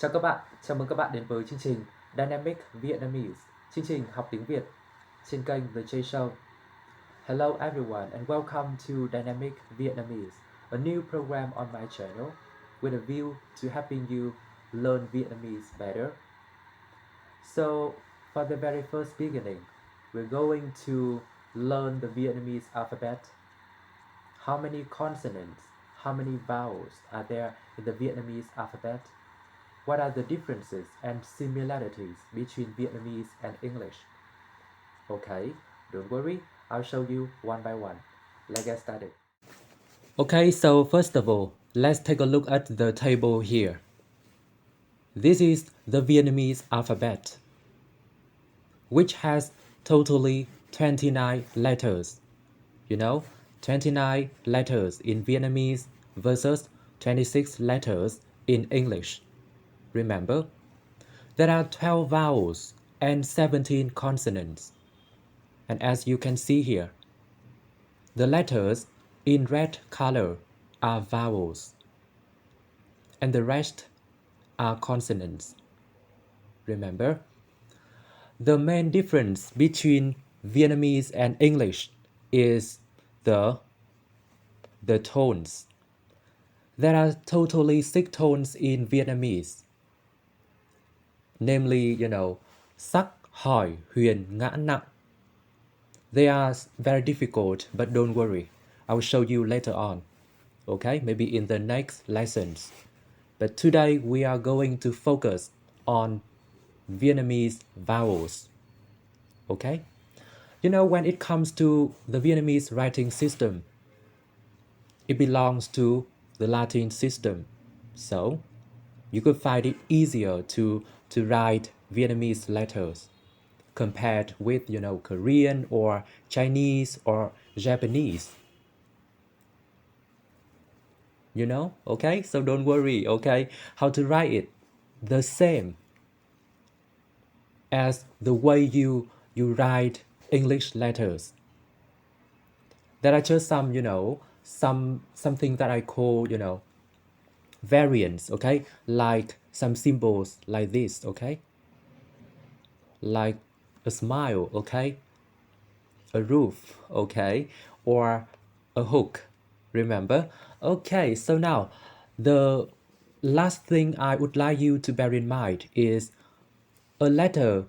Chào các bạn, chào mừng các bạn đến với chương trình Dynamic Vietnamese, chương trình học tiếng Việt trên kênh THEJSHOW. Hello everyone and welcome to Dynamic Vietnamese, a new program on my channel with a view to helping you learn Vietnamese better. So, for the very first beginning, we're going to learn the Vietnamese alphabet. How many consonants, how many vowels are there in the Vietnamese alphabet? What are the differences and similarities between Vietnamese and English? Okay, don't worry, I'll show you one by one. Let's get started. Okay, so first of all, let's take a look at the table here. This is the Vietnamese alphabet, which has totally 29 letters. 29 letters in Vietnamese versus 26 letters in English. Remember, there are 12 vowels and 17 consonants. And as you can see here, the letters in red color are vowels, and the rest are consonants. Remember, the main difference between Vietnamese and English is the tones. There are totally 6 tones in Vietnamese, namely, sắc, hỏi, huyền, ngã, nặng. They are very difficult, but don't worry. I will show you later on. Okay, maybe in the next lessons. But today we are going to focus on Vietnamese vowels. Okay? When it comes to the Vietnamese writing system, it belongs to the Latin system. So you could find it easier to write Vietnamese letters compared with, Korean or Chinese or Japanese. Okay? So don't worry, okay? How to write it? The same as the way you write English letters. There are just some, something that I call, variants, okay? Like some symbols like this, okay? Like a smile, okay? A roof, okay? Or a hook, remember? Okay, so now the last thing I would like you to bear in mind is a letter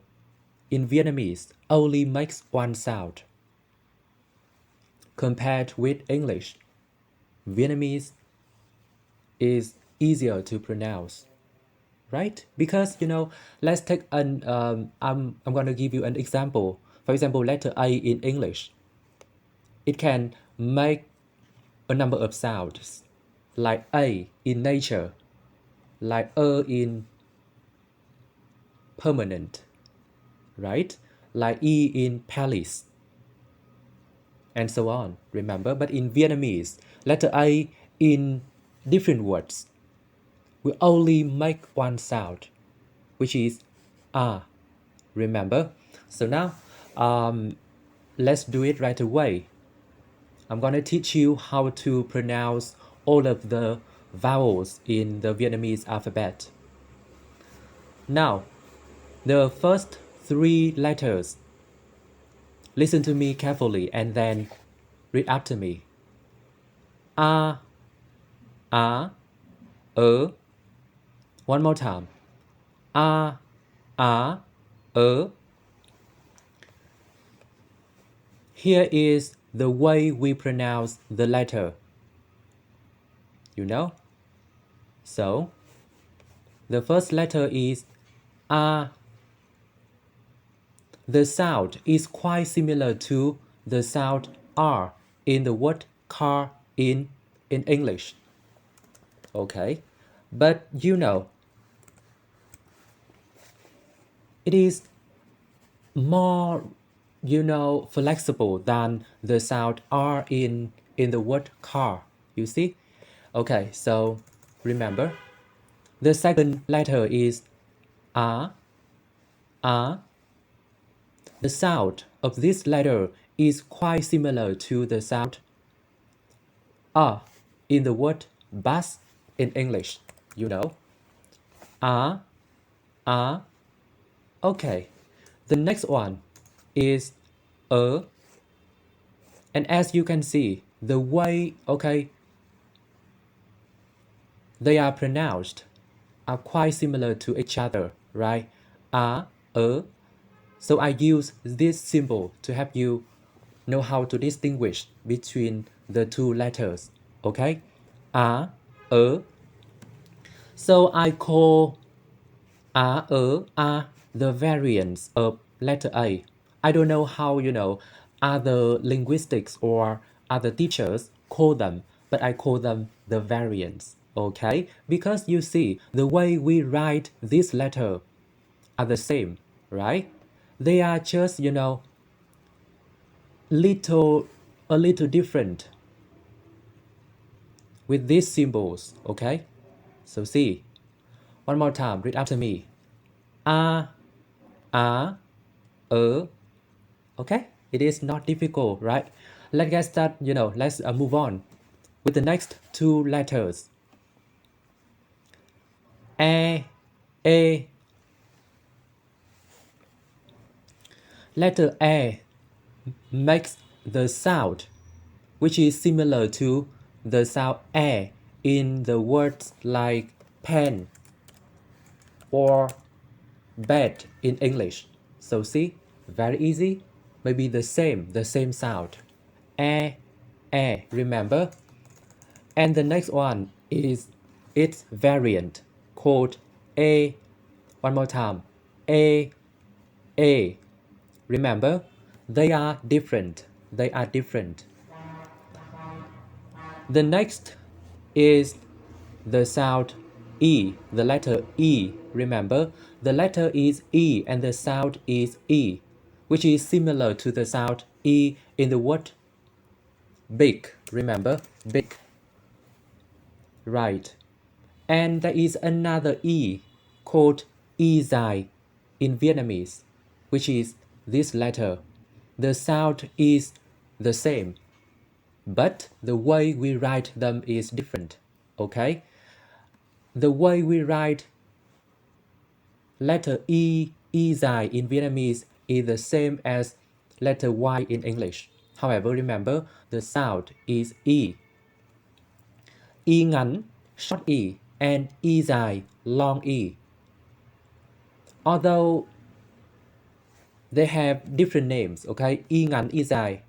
in Vietnamese only makes one sound. Compared with English, Vietnamese is easier to pronounce, right? Because let's take an I'm going to give you an example. For example, letter A in English, it can make a number of sounds, like A in nature, like in permanent, right? Like E in palace, and so on, remember? But in Vietnamese, letter A in different words will only make one sound, which is A, remember? So now, let's do it right away. I'm going to teach you how to pronounce all of the vowels in the Vietnamese alphabet. Now, the first 3 letters. Listen to me carefully and then read after me. A, A, One more time. A, Here is the way we pronounce the letter. So, the first letter is A. The sound is quite similar to the sound R in the word car in English. Okay, but it is more, flexible than the sound R in the word car, you see? Okay, so remember, the second letter is A. The sound of this letter is quite similar to the sound in the word bus in English, a. Okay. The next one is and as you can see, the way, okay, they are pronounced are quite similar to each other, right? So I use this symbol to help you know how to distinguish between the two letters, okay? A. So I call a the variants of letter A. I don't know how, other linguistics or other teachers call them, but I call them the variants, okay? Because you see, the way we write this letter are the same, right? They are just, a little different with these symbols, okay? So see, one more time, read after me. A, okay? It is not difficult, right? Let's get started, let's move on with the next two letters. A. Letter A makes the sound which is similar to the sound A in the words like pen or bed in English. So see, very easy, maybe the same sound. A, remember? And the next one is its variant called A. One more time, A. Remember, they are different. The next is the sound E, the letter E. Remember, the letter is E and the sound is E, which is similar to the sound E in the word big. Remember, big. Right. And there is another E called E dài in Vietnamese, which is this letter. The sound is the same, but the way we write them is different, okay? The way we write letter E dài in Vietnamese is the same as letter Y in English. However, remember, the sound is E. E ngắn, short E, and E dài, long E. Although they have different names, okay? E ngắn, E dài,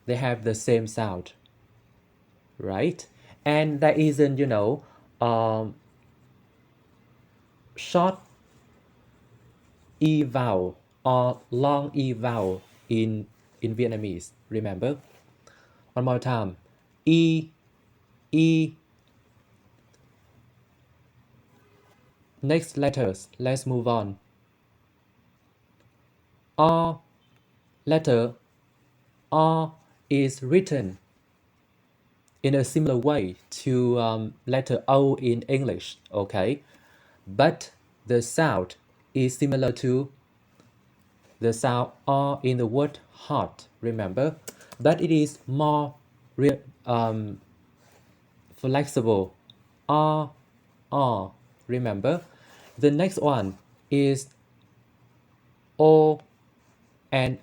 they have the same sound, right? And there isn't, short E vowel or long E vowel in Vietnamese. Remember? One more time. E. Next letters. Let's move on. R. Letter R is written in a similar way to letter O in English, okay? But the sound is similar to the sound R in the word heart, remember? But it is more flexible. R, remember? The next one is O and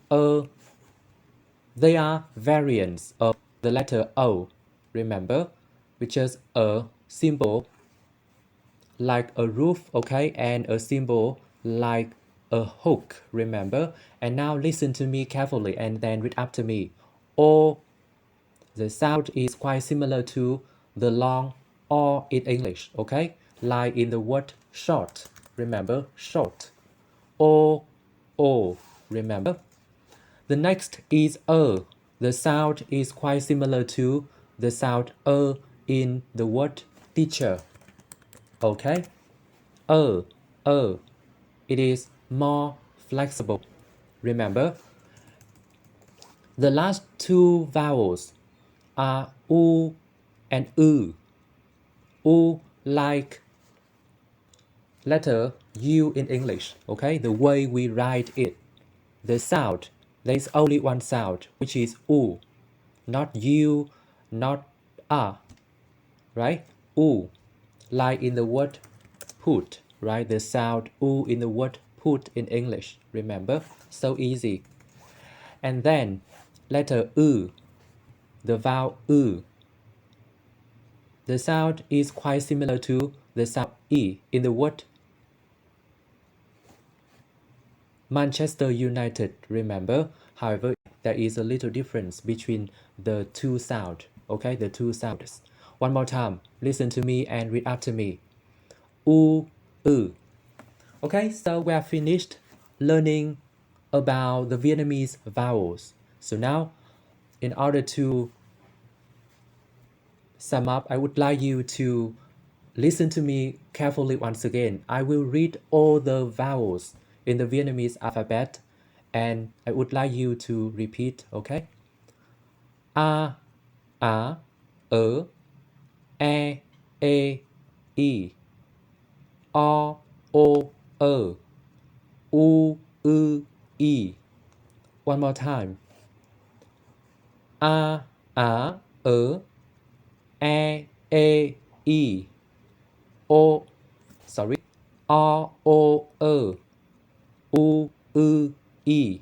They are variants of the letter O, remember? Which is a symbol like a roof, okay? And a symbol like a hook, remember? And now listen to me carefully and then read after me. O, the sound is quite similar to the long O in English, okay? Like in the word short, remember? Short. O, remember? The next is The sound is quite similar to the sound in the word teacher, okay? It is more flexible. Remember, the last two vowels are U and U. U like letter U in English, okay? The way we write it. The sound, there is only one sound, which is U. Not U, not A, right? U, like in the word put. right? The sound oo in the word put in English. Remember? So easy. And then letter U, the vowel U. The sound is quite similar to the sound E in the word Manchester United. Remember? However, there is a little difference between the two sounds. Okay, the two sounds. One more time. Listen to me and read after me. U, U. Okay, so we are finished learning about the Vietnamese vowels. So now, in order to sum up, I would like you to listen to me carefully once again. I will read all the vowels in the Vietnamese alphabet and I would like you to repeat, okay? A, E, E, O, U, I. One more time. A, E, O, sorry, U, I.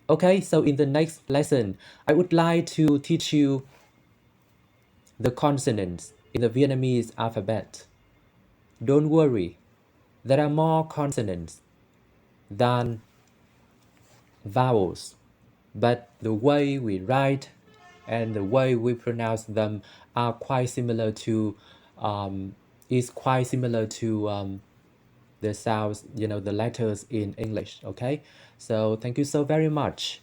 Okay, so in the next lesson, I would like to teach you the consonants in the Vietnamese alphabet. Don't worry, there are more consonants than vowels, but the way we write and the way we pronounce them are quite similar to the sounds, the letters in English. Okay, so thank you so very much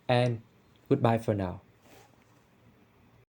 and goodbye for now.